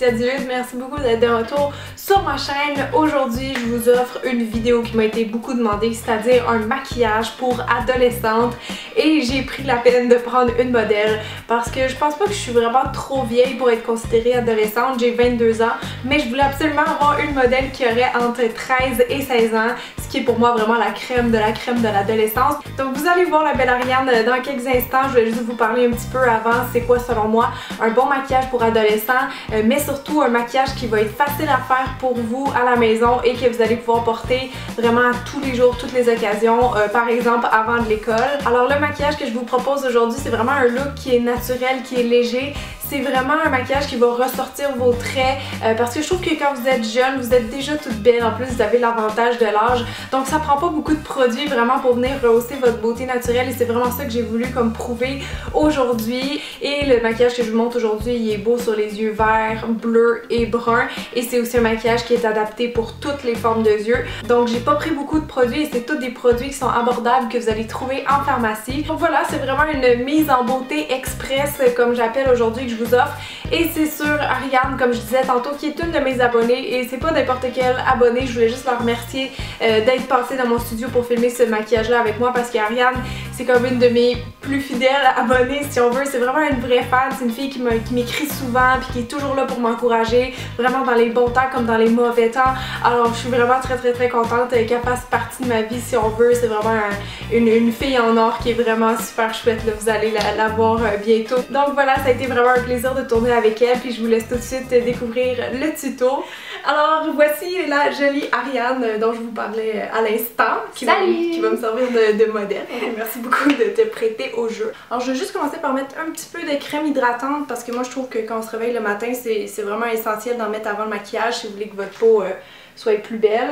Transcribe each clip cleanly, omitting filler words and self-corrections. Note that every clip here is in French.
c'est Adileuse, merci beaucoup d'être de retour sur ma chaîne. Aujourd'hui, je vous offre une vidéo qui m'a été beaucoup demandée, c'est-à-dire un maquillage pour adolescente. Et j'ai pris la peine de prendre une modèle parce que je pense pas que je suis vraiment trop vieille pour être considérée adolescente. J'ai 22 ans, mais je voulais absolument avoir une modèle qui aurait entre 13 et 16 ans, ce qui est pour moi vraiment la crème de l'adolescence. Donc vous allez voir la belle Ariane dans quelques instants. Je vais juste vous parler un petit peu avant c'est quoi selon moi un bon maquillage pour adolescents, mais surtout un maquillage qui va être facile à faire pour vous à la maison et que vous allez pouvoir porter vraiment tous les jours, toutes les occasions, par exemple avant de l'école. Alors le maquillage que je vous propose aujourd'hui, c'est vraiment un look qui est naturel, qui est léger. C'est vraiment un maquillage qui va ressortir vos traits parce que je trouve que quand vous êtes jeune, vous êtes déjà toute belle. En plus, vous avez l'avantage de l'âge. Donc ça prend pas beaucoup de produits vraiment pour venir rehausser votre beauté naturelle et c'est vraiment ça que j'ai voulu comme prouver aujourd'hui. Et le maquillage que je vous montre aujourd'hui, il est beau sur les yeux verts, bleus et bruns. Et c'est aussi un maquillage qui est adapté pour toutes les formes de yeux. Donc j'ai pas pris beaucoup de produits et c'est tous des produits qui sont abordables que vous allez trouver en pharmacie. Donc voilà, c'est vraiment une mise en beauté express comme j'appelle aujourd'hui que je vous offre. Et c'est sur Ariane, comme je disais tantôt, qui est une de mes abonnées et c'est pas n'importe quelle abonnée. Je voulais juste leur remercier d'être passée dans mon studio pour filmer ce maquillage là avec moi parce qu'Ariane, c'est comme une de mes plus fidèles abonnées si on veut. C'est vraiment une vraie fan, c'est une fille qui m'écrit souvent puis qui est toujours là pour m'encourager, vraiment dans les bons temps comme dans les mauvais temps. Alors je suis vraiment très contente qu'elle fasse partie de ma vie si on veut. C'est vraiment une fille en or qui est vraiment super chouette là. Vous allez la voir bientôt. Donc voilà, ça a été vraiment un plaisir de tourner avec elle puis je vous laisse tout de suite découvrir le tuto. Alors voici la jolie Ariane dont je vous parlais à l'instant qui va me servir de modèle. Donc, merci beaucoup de te prêter au jeu. Alors je vais juste commencer par mettre un petit peu de crème hydratante parce que moi je trouve que quand on se réveille le matin c'est vraiment essentiel d'en mettre avant le maquillage si vous voulez que votre peau soit plus belle.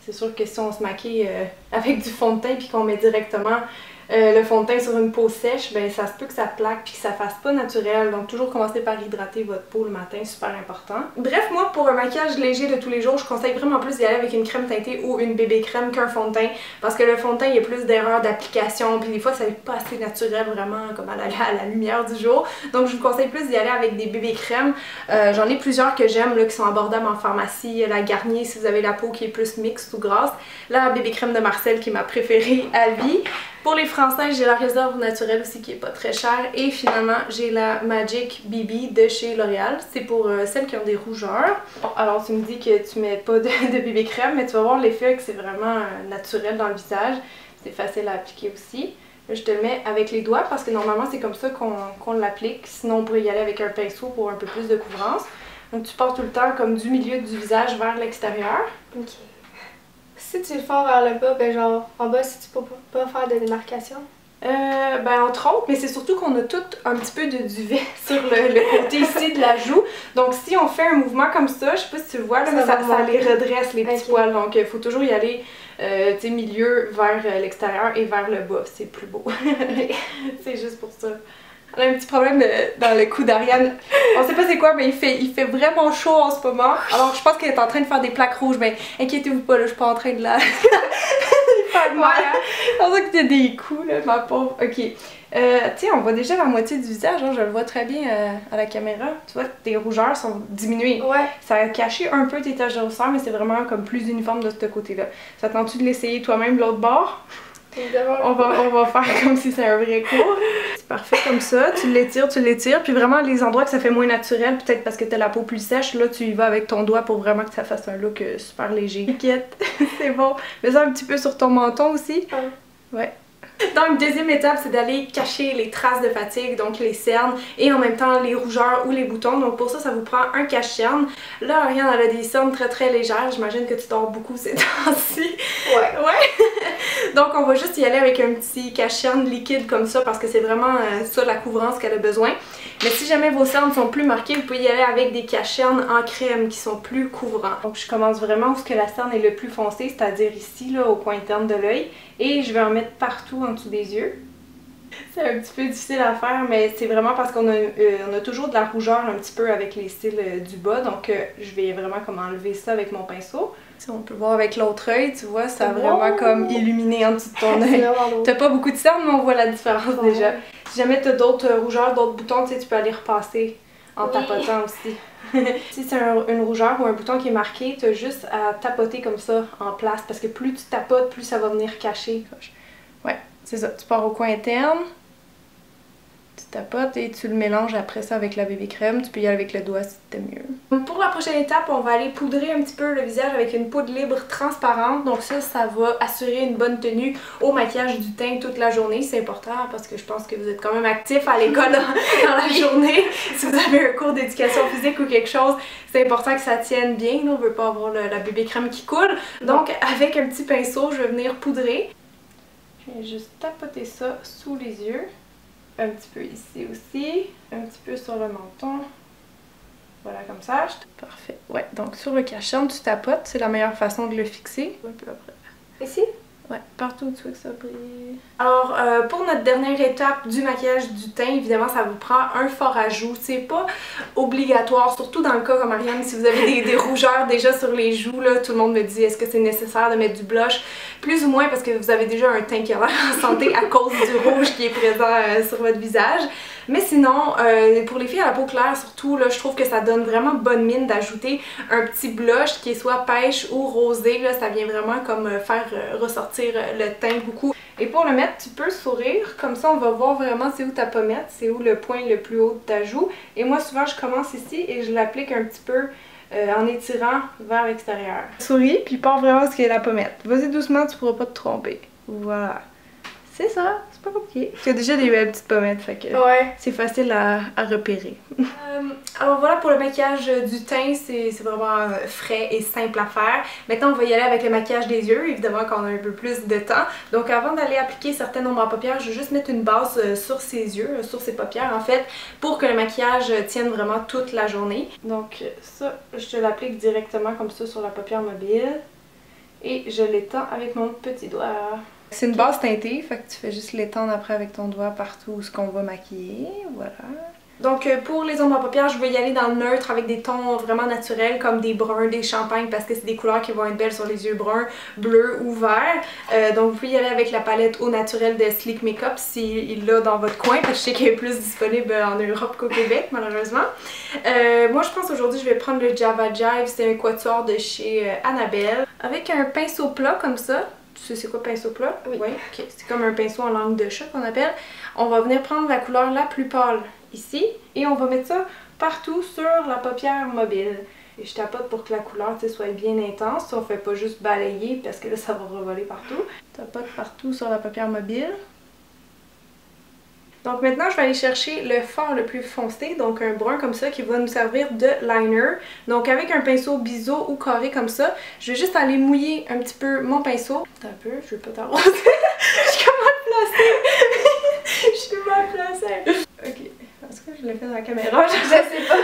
C'est sûr que si on se maquille avec du fond de teint puis qu'on met directement le fond de teint sur une peau sèche, ben ça se peut que ça plaque puis que ça fasse pas naturel. Donc toujours commencer par hydrater votre peau le matin, super important. Bref, moi pour un maquillage léger de tous les jours, je conseille vraiment plus d'y aller avec une crème teintée ou une bébé crème qu'un fond de teint parce que le fond de teint il y a plus d'erreurs d'application puis des fois ça n'est pas assez naturel vraiment comme à la lumière du jour. Donc je vous conseille plus d'y aller avec des bébés crèmes. J'en ai plusieurs que j'aime qui sont abordables en pharmacie. La Garnier si vous avez la peau qui est plus mixte ou grasse. La bébé crème de Marcel qui est ma préférée à vie. Pour les Français, j'ai la réserve naturelle aussi qui est pas très chère. Et finalement, j'ai la Magic BB de chez L'Oréal. C'est pour celles qui ont des rougeurs. Bon, alors tu me dis que tu mets pas de bébé crème, mais tu vas voir l'effet que c'est vraiment naturel dans le visage. C'est facile à appliquer aussi. Là, je te le mets avec les doigts parce que normalement c'est comme ça qu'on l'applique. Sinon on pourrait y aller avec un pinceau pour un peu plus de couvrance. Donc tu passes tout le temps comme du milieu du visage vers l'extérieur. Ok. Si tu le fais vers le bas, ben genre en bas, si tu peux pas faire de démarcation? Ben entre autres, mais c'est surtout qu'on a tout un petit peu de duvet sur le côté ici de la joue. Donc si on fait un mouvement comme ça, je sais pas si tu le vois, là, mais ça les redresse les petits poils. Donc il faut toujours y aller milieu vers l'extérieur et vers le bas. C'est plus beau. C'est juste pour ça. On a un petit problème dans le cou d'Ariane. On sait pas c'est quoi, mais il fait vraiment chaud en ce moment. Alors je pense qu'elle est en train de faire des plaques rouges. Mais inquiétez-vous pas, là, je suis pas en train de la faire mal. C'est pour ça qu'il y a des coups, là, ma pauvre. Ok. Tiens, on voit déjà la moitié du visage. Hein, je le vois très bien à la caméra. Tu vois, tes rougeurs sont diminuées. Ouais. Ça a caché un peu tes taches de rousseur, mais c'est vraiment comme plus uniforme de ce côté-là. Ça tente-tu de l'essayer toi-même de l'autre bord? On va faire comme si c'est un vrai cours. C'est parfait comme ça, tu l'étires, puis vraiment les endroits que ça fait moins naturel, peut-être parce que t'as la peau plus sèche, là tu y vas avec ton doigt pour vraiment que ça fasse un look super léger. T'inquiète, c'est bon. Mets ça un petit peu sur ton menton aussi. Ouais. Donc deuxième étape c'est d'aller cacher les traces de fatigue, donc les cernes et en même temps les rougeurs ou les boutons. Donc pour ça, ça vous prend un cache-cerne. Là Ariane elle a des cernes très légères, j'imagine que tu dors beaucoup ces temps-ci. Ouais. Donc on va juste y aller avec un petit cache-cerne liquide comme ça parce que c'est vraiment ça la couvrance qu'elle a besoin. Mais si jamais vos cernes sont plus marquées, vous pouvez y aller avec des cache-cernes en crème qui sont plus couvrants. Donc je commence vraiment où la cerne est le plus foncé, c'est-à-dire ici là au coin interne de l'œil. Et je vais en mettre partout en dessous des yeux. C'est un petit peu difficile à faire, mais c'est vraiment parce qu'on a toujours de la rougeur un petit peu avec les cils du bas. Donc je vais vraiment comme enlever ça avec mon pinceau. Si on peut voir avec l'autre œil, tu vois, ça a vraiment comme illuminé en dessous de ton œil. T'as pas beaucoup de cernes, mais on voit la différence déjà. Si jamais t'as d'autres rougeurs, d'autres boutons, tu sais, tu peux aller repasser en tapotant aussi. Si c'est une rougeur ou un bouton qui est marqué, tu as juste à tapoter comme ça en place parce que plus tu tapotes, plus ça va venir cacher. Ouais, c'est ça. Tu pars au coin interne, tu tapotes et tu le mélanges après ça avec la bébé crème. Tu peux y aller avec le doigt si c'était mieux. Pour la prochaine étape, on va aller poudrer un petit peu le visage avec une poudre libre transparente. Donc ça va assurer une bonne tenue au maquillage du teint toute la journée. C'est important parce que je pense que vous êtes quand même actif à l'école dans la journée. Si vous avez un cours d'éducation physique ou quelque chose, c'est important que ça tienne bien. Nous, on veut pas avoir la bébé crème qui coule. Donc avec un petit pinceau, je vais venir poudrer. Je vais juste tapoter ça sous les yeux. Un petit peu ici aussi, un petit peu sur le menton. Voilà, comme ça. Parfait. Ouais, donc sur le cache-œil, tu tapotes, c'est la meilleure façon de le fixer. Un peu après. Ici? Ouais, partout où tu veux que ça brille. Alors, pour notre dernière étape du maquillage du teint, évidemment, ça vous prend un fard à joues. C'est pas obligatoire, surtout dans le cas comme Ariane, si vous avez des rougeurs déjà sur les joues, là, tout le monde me dit est-ce que c'est nécessaire de mettre du blush? Plus ou moins parce que vous avez déjà un teint qui a l'air en santé à cause du rouge qui est présent sur votre visage. Mais sinon, pour les filles à la peau claire surtout, là, je trouve que ça donne vraiment bonne mine d'ajouter un petit blush qui est soit pêche ou rosé. Là, ça vient vraiment comme faire ressortir le teint beaucoup. Et pour le mettre, tu peux sourire, comme ça on va voir vraiment c'est où ta pommette, c'est où le point le plus haut de ta joue. Et moi souvent je commence ici et je l'applique un petit peu en étirant vers l'extérieur. Souris, puis pars vraiment ce qui est la pommette. Vas-y doucement, tu pourras pas te tromper. Voilà. C'est ça, c'est pas compliqué. Tu as déjà des belles petites pommettes, fait que c'est facile à repérer. Alors voilà pour le maquillage du teint, c'est vraiment frais et simple à faire. Maintenant on va y aller avec le maquillage des yeux, évidemment quand on a un peu plus de temps. Donc avant d'aller appliquer certains ombres à paupières, je vais juste mettre une base sur ses yeux, sur ses paupières en fait, pour que le maquillage tienne vraiment toute la journée. Donc ça, je te l'applique directement comme ça sur la paupière mobile. Et je l'étends avec mon petit doigt. C'est une base teintée, fait que tu fais juste l'étendre après avec ton doigt partout où ce qu'on va maquiller, voilà. Donc pour les ombres à paupières, je vais y aller dans le neutre avec des tons vraiment naturels comme des bruns, des champagnes parce que c'est des couleurs qui vont être belles sur les yeux bruns, bleus ou verts. Donc vous pouvez y aller avec la palette au naturel de Sleek Makeup s'il l'a dans votre coin parce que je sais qu'elle est plus disponible en Europe qu'au Québec malheureusement. Moi je pense aujourd'hui je vais prendre le Java Jive, c'est un quatuor de chez Annabelle. Avec un pinceau plat comme ça. Tu sais c'est quoi pinceau plat? Oui. Ok, c'est comme un pinceau en langue de chat qu'on appelle. On va venir prendre la couleur la plus pâle ici et on va mettre ça partout sur la paupière mobile. Et je tapote pour que la couleur soit bien intense. On fait pas juste balayer parce que là ça va revoler partout. Tapote partout sur la paupière mobile. Donc maintenant, je vais aller chercher le fard le plus foncé, donc un brun comme ça qui va nous servir de liner. Donc avec un pinceau biseau ou carré comme ça, je vais juste aller mouiller un petit peu mon pinceau. Attends un peu, je vais pas t'arroser. Je suis comme mal placée. Je suis mal placée. Ok. Est-ce que je l'ai fait dans la caméra? Je sais pas.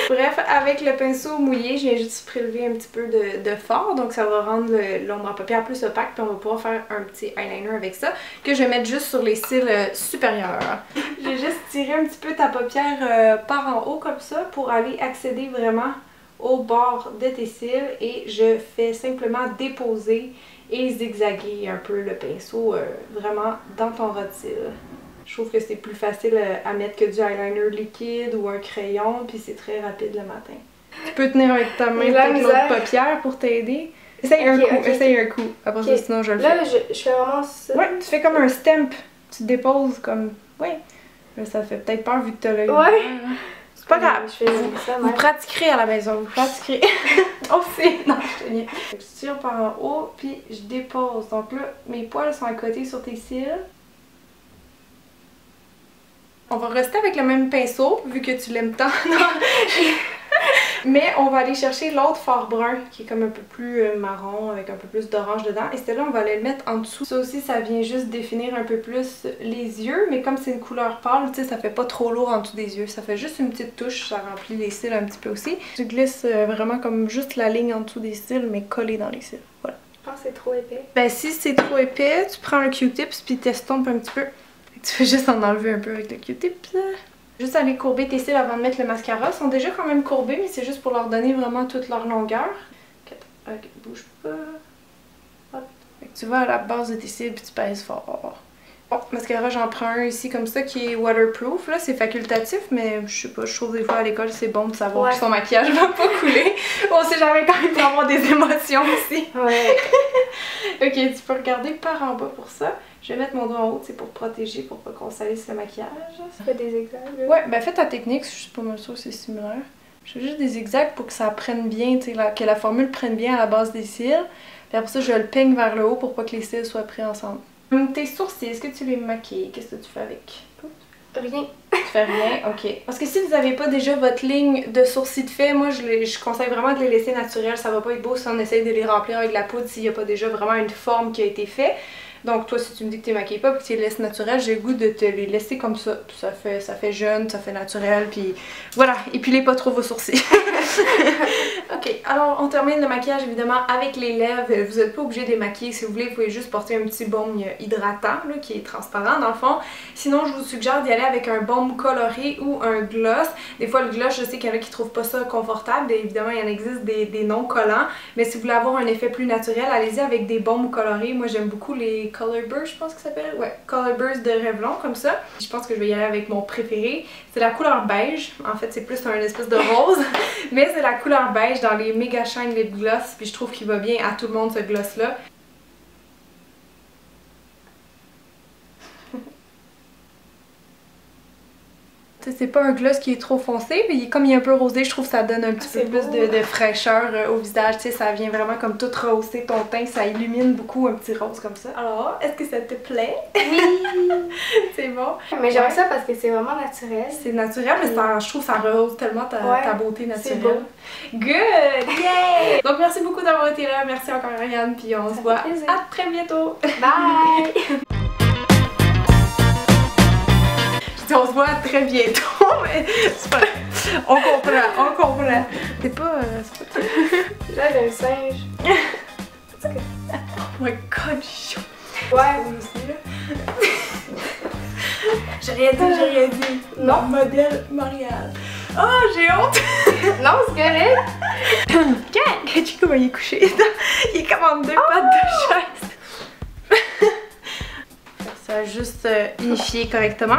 Bref, avec le pinceau mouillé, je viens juste prélever un petit peu de fard. Donc ça va rendre l'ombre à paupières plus opaque. Puis on va pouvoir faire un petit eyeliner avec ça. Que je vais mettre juste sur les cils supérieurs. J'ai juste tiré un petit peu ta paupière par en haut comme ça pour aller accéder vraiment au bord de tes cils. Et je fais simplement déposer et zigzaguer un peu le pinceau vraiment dans ton ras de cils. Je trouve que c'est plus facile à mettre que du eyeliner liquide ou un crayon, puis c'est très rapide le matin. Tu peux tenir avec ta main peut-être l'autre paupière pour t'aider. Essaye un coup, essaye un coup. Après ça, sinon je le fais. Là, je fais vraiment ça. Ouais, tu fais comme un stamp. Tu déposes comme... Ouais. Là, ça fait peut-être peur vu que t'as l'œil. Ouais. C'est pas grave. Je fais ça, vous pratiquerez à la maison, vous pratiquerez. Oh, c'est... Non, je te niais. Je tire par en haut, puis je dépose. Donc là, mes poils sont à côté sur tes cils. On va rester avec le même pinceau, vu que tu l'aimes tant. Mais on va aller chercher l'autre fard brun, qui est comme un peu plus marron, avec un peu plus d'orange dedans. Et celle-là, on va aller le mettre en dessous. Ça aussi, ça vient juste définir un peu plus les yeux. Mais comme c'est une couleur pâle, tu sais, ça fait pas trop lourd en dessous des yeux. Ça fait juste une petite touche, ça remplit les cils un petit peu aussi. Tu glisses vraiment comme juste la ligne en dessous des cils, mais collée dans les cils. Voilà. Je pense que c'est trop épais. Ben si c'est trop épais, tu prends un Q-tips puis t'estompes un petit peu. Tu fais juste en enlever un peu avec le Q-tip. Juste aller courber tes cils avant de mettre le mascara. Ils sont déjà quand même courbés, mais c'est juste pour leur donner vraiment toute leur longueur. Ok, bouge pas. Hop. Fait que tu vas à la base de tes cils puis tu pèses fort. Bon, mascara, j'en prends un ici comme ça qui est waterproof, là, c'est facultatif, mais je sais pas, je trouve des fois à l'école c'est bon de savoir que son maquillage va pas couler. On sait jamais quand il peut avoir des émotions aussi. Ouais. Ok, tu peux regarder par en bas pour ça. Je vais mettre mon doigt en haut, c'est pour protéger, pour pas qu'on salisse le maquillage. Ça fait des zigzags. Ouais, ben fais ta technique, je suis pas mal sûre que c'est similaire. Je fais juste des zigzags pour que ça prenne bien, tu sais, que la formule prenne bien à la base des cils. Puis après ça, je le peigne vers le haut pour pas que les cils soient pris ensemble. Tes sourcils, est-ce que tu les maquilles? Qu'est-ce que tu fais avec? Rien. Tu fais rien? Ok. Parce que si vous n'avez pas déjà votre ligne de sourcils de fait, moi je conseille vraiment de les laisser naturels. Ça va pas être beau si on essaye de les remplir avec de la poudre s'il n'y a pas déjà vraiment une forme qui a été faite. Donc toi, si tu me dis que tu les maquilles pas et que tu les laisses naturels, j'ai le goût de te les laisser comme ça. Ça fait jeune, ça fait naturel, puis voilà. Et puis les pas trop vos sourcils. Ok, alors on termine le maquillage évidemment avec les lèvres. Vous n'êtes pas obligé de les maquiller. Si vous voulez, vous pouvez juste porter un petit baume hydratant là, qui est transparent dans le fond. Sinon, je vous suggère d'y aller avec un baume coloré ou un gloss. Des fois, le gloss, je sais qu'il y en a qui trouvent pas ça confortable. Et évidemment, il y en existe des non collants. Mais si vous voulez avoir un effet plus naturel, allez-y avec des baumes colorés. Moi, j'aime beaucoup les Color Burst, je pense que ça s'appelle. Ouais, Color Burst de Revlon, comme ça. Je pense que je vais y aller avec mon préféré. C'est la couleur beige. En fait, c'est plus un espèce de rose. Mais c'est la couleur beige dans les Mega Shine Lip Gloss. Puis je trouve qu'il va bien à tout le monde, ce gloss-là. C'est pas un gloss qui est trop foncé, mais comme il est un peu rosé, je trouve que ça donne un petit peu plus de fraîcheur au visage. Tu sais, ça vient vraiment comme tout rehausser ton teint, ça illumine beaucoup un petit rose comme ça. Alors, est-ce que ça te plaît? Oui! C'est bon. Mais j'aime ça parce que c'est vraiment naturel. C'est naturel, mais ça, je trouve que ça rehausse tellement ta beauté naturelle. C'est beau. Good! Yeah! Donc merci beaucoup d'avoir été là, merci encore Ariane, puis on se voit à très bientôt! Bye! On se voit très bientôt, mais c'est pas... On comprend. C'est pas... Là, j'ai un singe. Oh my god, chaud. Ouais. Aussi, là. J'ai rien dit. Non, modèle Marianne. Oh, j'ai honte. Non, c'est correct. Tu sais comment il est couché? Il est comme en deux pattes de chaise. Ça va juste unifier correctement.